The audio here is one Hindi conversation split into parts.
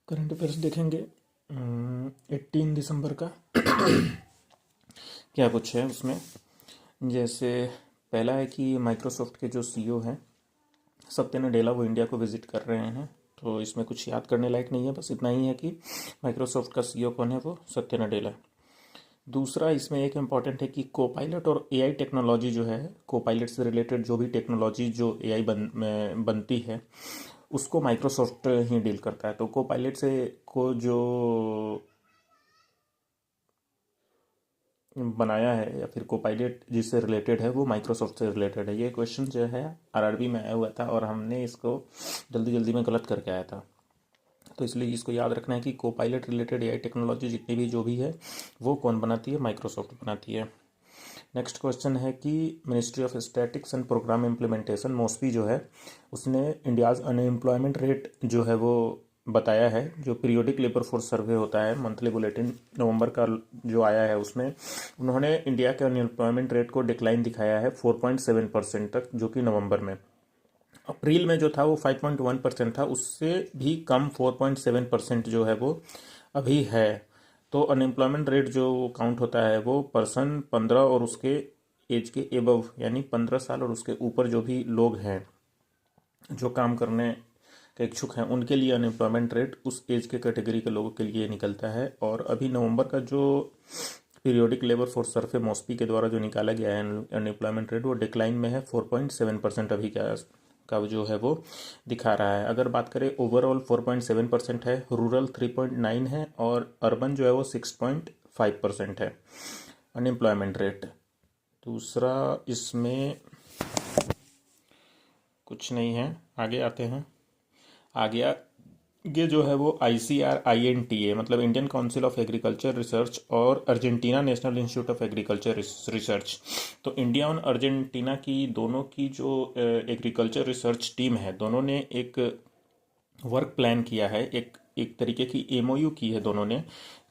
करंट अफेयर्स देखेंगे 18 दिसंबर का। क्या कुछ है उसमें। जैसे पहला है कि माइक्रोसॉफ्ट के जो सीईओ हैं सत्या नडेला वो इंडिया को विज़िट कर रहे हैं। तो इसमें कुछ याद करने लायक नहीं है, बस इतना ही है कि माइक्रोसॉफ्ट का सीईओ कौन है, वो सत्या नडेला। दूसरा इसमें एक इम्पॉर्टेंट है कि कोपायलट और एआई टेक्नोलॉजी जो है, कोपायलट से रिलेटेड जो भी टेक्नोलॉजी जो एआई बनती है उसको माइक्रोसॉफ्ट ही डील करता है। तो कोपायलट से को जो बनाया है या फिर कोपायलट जिससे रिलेटेड है वो माइक्रोसॉफ्ट से रिलेटेड है। ये क्वेश्चन जो है आरआरबी में आया हुआ था और हमने इसको जल्दी जल्दी में गलत करके आया था, तो इसलिए इसको याद रखना है कि कोपायलट रिलेटेड एआई टेक्नोलॉजी जितनी भी जो भी है वो कौन बनाती है, माइक्रोसॉफ्ट बनाती है। नेक्स्ट क्वेश्चन है कि ministry of statics and programme implementation MOSPI जो है उसने इंडियाज़ अनएम्प्लॉयमेंट रेट जो है वो बताया है। जो पीरियोडिक लेबर फोर्स सर्वे होता है, मंथली बुलेटिन नवंबर का जो आया है उसमें उन्होंने इंडिया के अनएम्प्लॉयमेंट रेट को डिक्लाइन दिखाया है 4.7% तक, जो कि नवंबर में। अप्रैल में जो था वो 5.1% था, उससे भी कम 4.7% जो है वो अभी है। तो अनएम्प्लॉयमेंट रेट जो काउंट होता है वो पर्सन 15 और उसके एज के एबव यानी 15 साल और उसके ऊपर जो भी लोग हैं जो काम करने के इच्छुक हैं उनके लिए अनएम्प्लॉयमेंट रेट उस एज के कैटेगरी के लोगों के लिए निकलता है। और अभी नवंबर का जो पीरियोडिक लेबर फोर्स सर्वे मॉस्पी के द्वारा जो निकाला गया है अनएम्प्लॉयमेंट रेट वो डिक्लाइन में है 4.7% अभी का जो है वो दिखा रहा है। अगर बात करें ओवरऑल 4.7% है, रूरल 3.9 है और अर्बन जो है वो 6.5% है अनएम्प्लॉयमेंट रेट। दूसरा इसमें कुछ नहीं है, आगे आते हैं। आगे ये जो है वो ICRINTA मतलब Indian council of agriculture research और Argentina national institute of agriculture research, तो इंडिया और अर्जेंटीना की दोनों की जो एग्रीकल्चर रिसर्च टीम है दोनों ने एक वर्क प्लान किया है, एक एक तरीके की MOU की है दोनों ने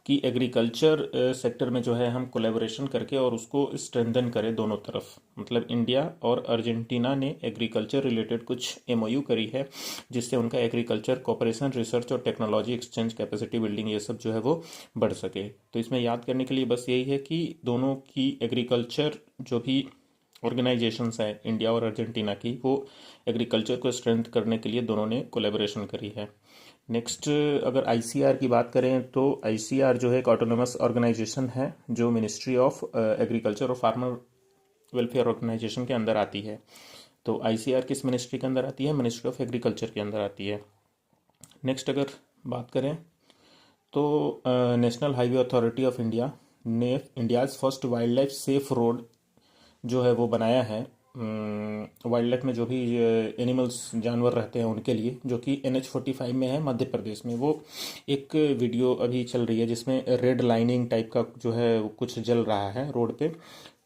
कि एग्रीकल्चर सेक्टर में जो है हम कोलेबोरेशन करके और उसको स्ट्रेंथन करें दोनों तरफ। मतलब इंडिया और अर्जेंटीना ने एग्रीकल्चर रिलेटेड कुछ MOU करी है जिससे उनका एग्रीकल्चर कोऑपरेशन, रिसर्च और टेक्नोलॉजी एक्सचेंज, कैपेसिटी बिल्डिंग ये सब जो है वो बढ़ सके। तो इसमें याद करने के लिए बस यही है कि दोनों की एग्रीकल्चर जो भी ऑर्गेनाइजेशंस है इंडिया और अर्जेंटीना की, वो एग्रीकल्चर को स्ट्रेंथ करने के लिए दोनों ने कोलेबोरेशन करी है। नेक्स्ट अगर ICR की बात करें तो ICR जो है एक ऑटोनोमस ऑर्गेनाइजेशन है जो मिनिस्ट्री ऑफ एग्रीकल्चर और फार्मर वेलफेयर ऑर्गेनाइजेशन के अंदर आती है। तो ICR किस मिनिस्ट्री के अंदर आती है, मिनिस्ट्री ऑफ एग्रीकल्चर के अंदर आती है। नेक्स्ट अगर बात करें तो national highway authority of India ने India's first wildlife safe road जो है वो बनाया है वाइल्ड लाइफ में जो भी एनिमल्स जानवर रहते हैं उनके लिए, जो कि NH45 में है मध्य प्रदेश में। वो एक वीडियो अभी चल रही है जिसमें रेड लाइनिंग टाइप का जो है वो कुछ जल रहा है रोड पे,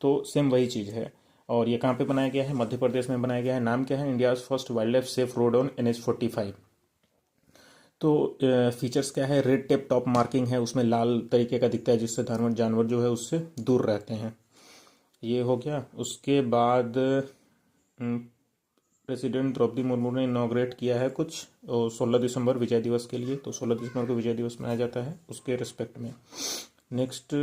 तो सेम वही चीज़ है। और ये कहाँ पे बनाया गया है, मध्य प्रदेश में बनाया गया है। नाम क्या है, India's first wildlife safe road on NH45। तो फीचर्स क्या है, रेड टेप टॉप मार्किंग है, उसमें लाल तरीके का दिखता है जिससे जानवर जो है उससे दूर रहते हैं। ये हो गया। उसके बाद प्रेसिडेंट द्रौपदी मुर्मू ने इनॉग्रेट किया है कुछ 16 दिसंबर विजय दिवस के लिए, तो 16 दिसंबर को विजय दिवस मनाया जाता है उसके रिस्पेक्ट में। नेक्स्ट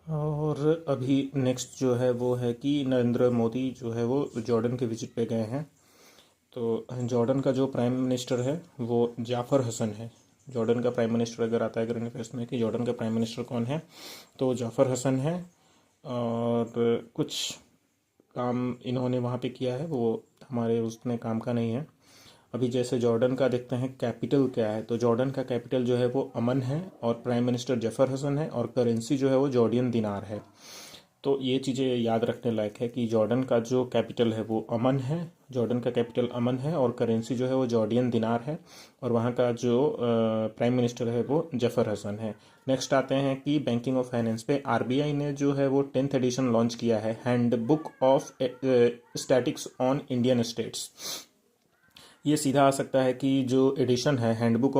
और अभी नेक्स्ट जो है वो है कि नरेंद्र मोदी जो है वो जॉर्डन के विजिट पे गए हैं। तो जॉर्डन का जो प्राइम मिनिस्टर है वो जाफ़र हसन है। जॉर्डन का प्राइम मिनिस्टर अगर आता है करंट अफेयर्स में कि जॉर्डन का प्राइम मिनिस्टर कौन है, तो जाफ़र हसन है। और कुछ काम इन्होंने वहाँ पे किया है वो हमारे उसमें काम का नहीं है। अभी जैसे जॉर्डन का देखते हैं कैपिटल क्या है, तो जॉर्डन का कैपिटल जो है वो अमन है और प्राइम मिनिस्टर जफर हसन है और करेंसी जो है वो जॉर्डियन दिनार है। तो ये चीज़ें याद रखने लायक है कि जॉर्डन का जो कैपिटल है वो अमन है, जॉर्डन का कैपिटल अमन है और करेंसी जो है वो जॉर्डियन दिनार है और वहाँ का जो प्राइम मिनिस्टर है वो जफर हसन है। नेक्स्ट आते हैं कि बैंकिंग और फाइनेंस पे RBI ने जो है वो 10th एडिशन लॉन्च किया है, handbook of statics on Indian states. ये सीधा आ सकता है कि जो एडिशन है handbook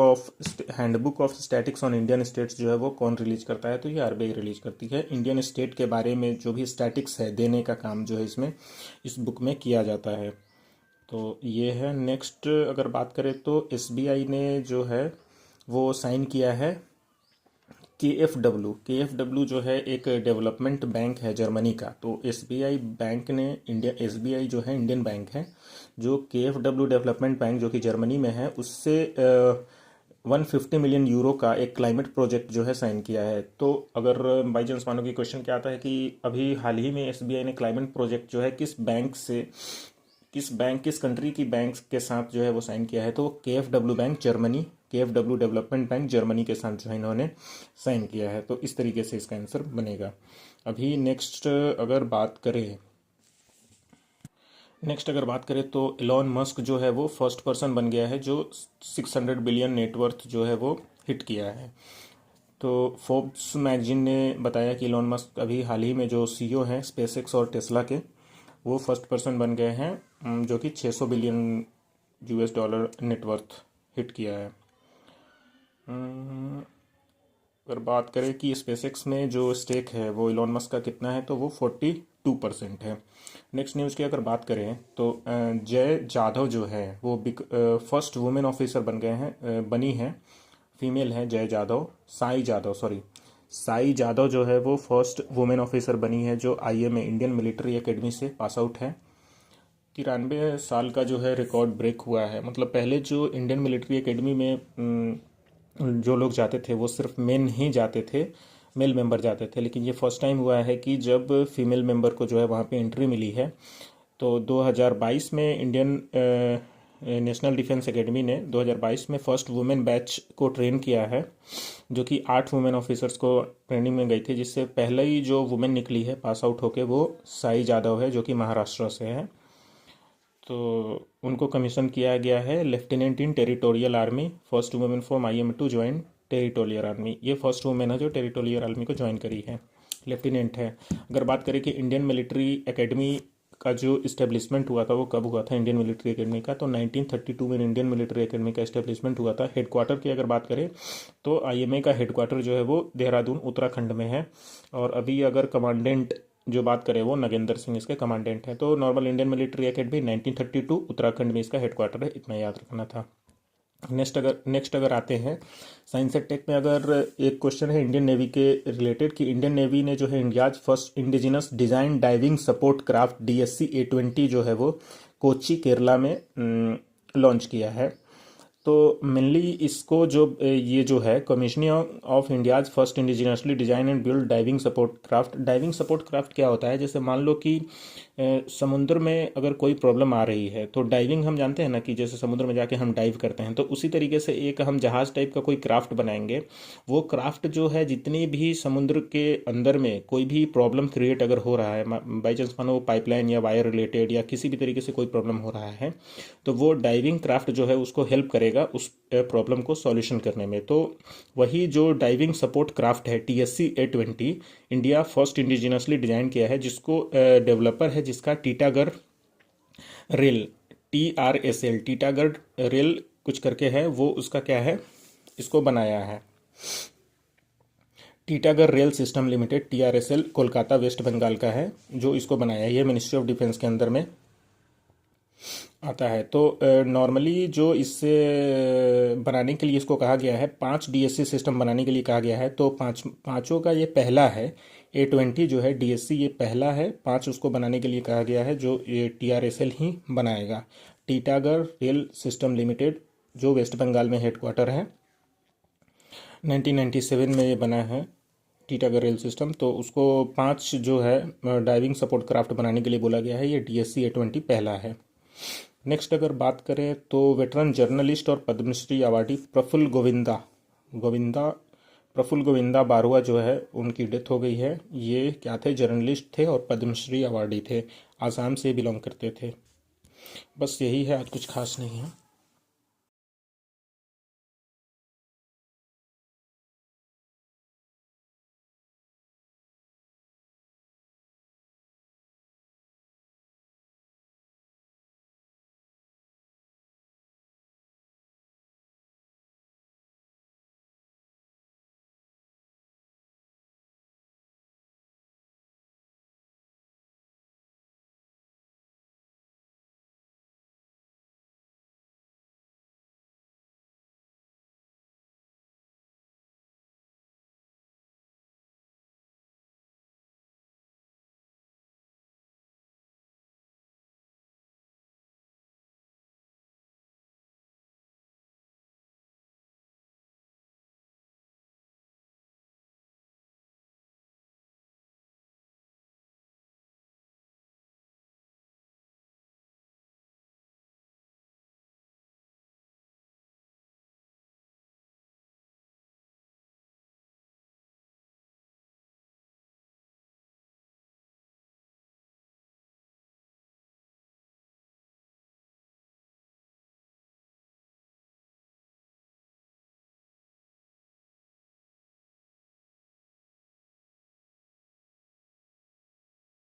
of statics on Indian states जो है वो कौन रिलीज करता है, तो ये RBI रिलीज करती है। इंडियन स्टेट के बारे में जो भी स्टैटिक्स है देने का काम जो है इसमें इस बुक में किया जाता है। तो ये है। नेक्स्ट अगर बात करें तो एसबीआई ने जो है वो साइन किया है के एफ डब्ल्यू जो है एक डेवलपमेंट बैंक है जर्मनी का। तो एसबीआई बैंक ने इंडिया एसबीआई जो है इंडियन बैंक है, जो के एफ डब्ल्यू डेवलपमेंट बैंक जो कि जर्मनी में है उससे 150 मिलियन यूरो का एक क्लाइमेट प्रोजेक्ट जो है साइन किया है। तो अगर बाई चांस मानो कि क्वेश्चन क्या आता है कि अभी हाल ही में एसबीआई ने क्लाइमेट प्रोजेक्ट जो है किस कंट्री की बैंक के साथ जो है वो साइन किया है, तो के एफ डब्ल्यू बैंक जर्मनी, के F W development bank Germany के साथ जो है इन्होंने साइन किया है। तो इस तरीके से इसका आंसर बनेगा। अभी नेक्स्ट अगर बात करें तो इलॉन मस्क जो है वो फर्स्ट पर्सन बन गया है जो 600 बिलियन नेटवर्थ जो है वो हिट किया है। तो फोर्ब्स मैगजीन ने बताया कि इलॉन मस्क अभी हाल ही में जो सीईओ हैं स्पेसएक्स और टेस्ला के, वो फर्स्ट पर्सन बन गए हैं जो कि 600 billion US dollar net worth hit किया है। अगर बात करें कि स्पेसएक्स में जो स्टेक है वो इलॉन मस्क का कितना है, तो वो 42% है। नेक्स्ट न्यूज़ की अगर बात करें तो जय जाधव जो है वो फर्स्ट वुमेन ऑफिसर बनी है, फीमेल है जय जाधव, साई जाधव जो है वो फर्स्ट वुमेन ऑफिसर बनी है जो आईएमए इंडियन मिलिट्री एकेडमी से पास आउट है। 93 साल का जो है रिकॉर्ड ब्रेक हुआ है। मतलब पहले जो इंडियन मिलिट्री एकेडमी में जो लोग जाते थे वो सिर्फ मेन ही जाते थे, मेल मेंबर जाते थे, लेकिन ये फर्स्ट टाइम हुआ है कि जब फीमेल मेंबर को जो है वहाँ पे एंट्री मिली है। तो 2022 में इंडियन नेशनल डिफेंस एकेडमी ने 2022 में फर्स्ट वुमेन बैच को ट्रेन किया है, जो कि 8 वुमेन ऑफिसर्स को ट्रेनिंग में गई थी, जिससे पहले ही जो वुमेन निकली है पास आउट होके वो साई जाधव है जो कि महाराष्ट्र से है। तो उनको कमीशन किया गया है lieutenant in territorial army, first women from IMA to join territorial army. ये फर्स्ट वुमेन है जो टेरिटोरियल आर्मी को ज्वाइन करी है, लेफ्टिनेंट है। अगर बात करें कि इंडियन मिलिट्री एकेडमी का जो इस्टेब्लिशमेंट हुआ था वो कब हुआ था इंडियन मिलिट्री एकेडमी का, तो 1932 में इंडियन मिलिट्री एकेडमी का इस्टेब्लिशमेंट हुआ था। हेडक्वार्टर की अगर बात करें तो आईएमए का हेडक्वार्टर जो है वो देहरादून उत्तराखंड में है। और अभी अगर कमांडेंट जो बात करें वो नगेंद्र सिंह इसके कमांडेंट हैं। तो normal Indian military academy 1932 Uttarakhand में इसका हेडक्वार्टर है, इतना याद रखना था। नेक्स्ट अगर आते हैं साइंस एंड टेक में, अगर एक क्वेश्चन है इंडियन नेवी के रिलेटेड कि इंडियन नेवी ने जो है India's first indigenous design diving support craft DSC A20 जो है वो कोच्चि केरला में लॉन्च किया है। तो मेनली इसको ये जो है commissioning of India's first indigenously design and build diving support craft क्या होता है, जैसे मान लो कि समुद्र में अगर कोई प्रॉब्लम आ रही है तो डाइविंग हम जानते हैं ना कि जैसे समुद्र में जाके हम डाइव करते हैं, तो उसी तरीके से एक हम जहाज टाइप का कोई क्राफ्ट बनाएंगे। वो क्राफ्ट जो है जितनी भी समुद्र के अंदर में कोई भी प्रॉब्लम क्रिएट अगर हो रहा है, बाई चांस मानो वो पाइपलाइन या वायर रिलेटेड या किसी भी तरीके से कोई प्रॉब्लम हो रहा है, तो वो डाइविंग क्राफ्ट जो है उसको हेल्प करेगा उस प्रॉब्लम को सॉल्यूशन करने में। तो वही जो डाइविंग सपोर्ट क्राफ्ट है TSC A20 India first indigenously design किया है, जिसको डेवलपर है जिसका Titagarh rail TRSL Titagarh rail कुछ करके है, वो उसका क्या है इसको बनाया है। Titagarh rail system limited TRSL Kolkata West Bengal का है जो इसको बनाया है। ये मिनिस्ट्री ऑफ डिफेंस के अंदर में आता है। तो नॉर्मली जो इससे बनाने के लिए इसको कहा गया है 5 DSC सिस्टम बनाने के लिए कहा गया है। तो पाँचों का ये पहला है। A20 जो है DSC ये पहला है, 5 उसको बनाने के लिए कहा गया है जो ये TRSL ही बनाएगा। टीटागढ़ रेल सिस्टम लिमिटेड जो वेस्ट बंगाल में हेडक्वार्टर है, 1997 में ये बना है टीटागढ़ रेल सिस्टम। तो उसको 5 जो है डाइविंग सपोर्ट क्राफ्ट बनाने के लिए बोला गया है। ये DSC A20 पहला है। नेक्स्ट अगर बात करें तो वेटरन जर्नलिस्ट और पद्मश्री अवार्डी प्रफुल्ल गोविंदा बारुआ जो है उनकी डेथ हो गई है। ये क्या थे, जर्नलिस्ट थे और पद्मश्री अवार्डी थे, आसाम से बिलोंग करते थे। बस यही है, आज कुछ खास नहीं है।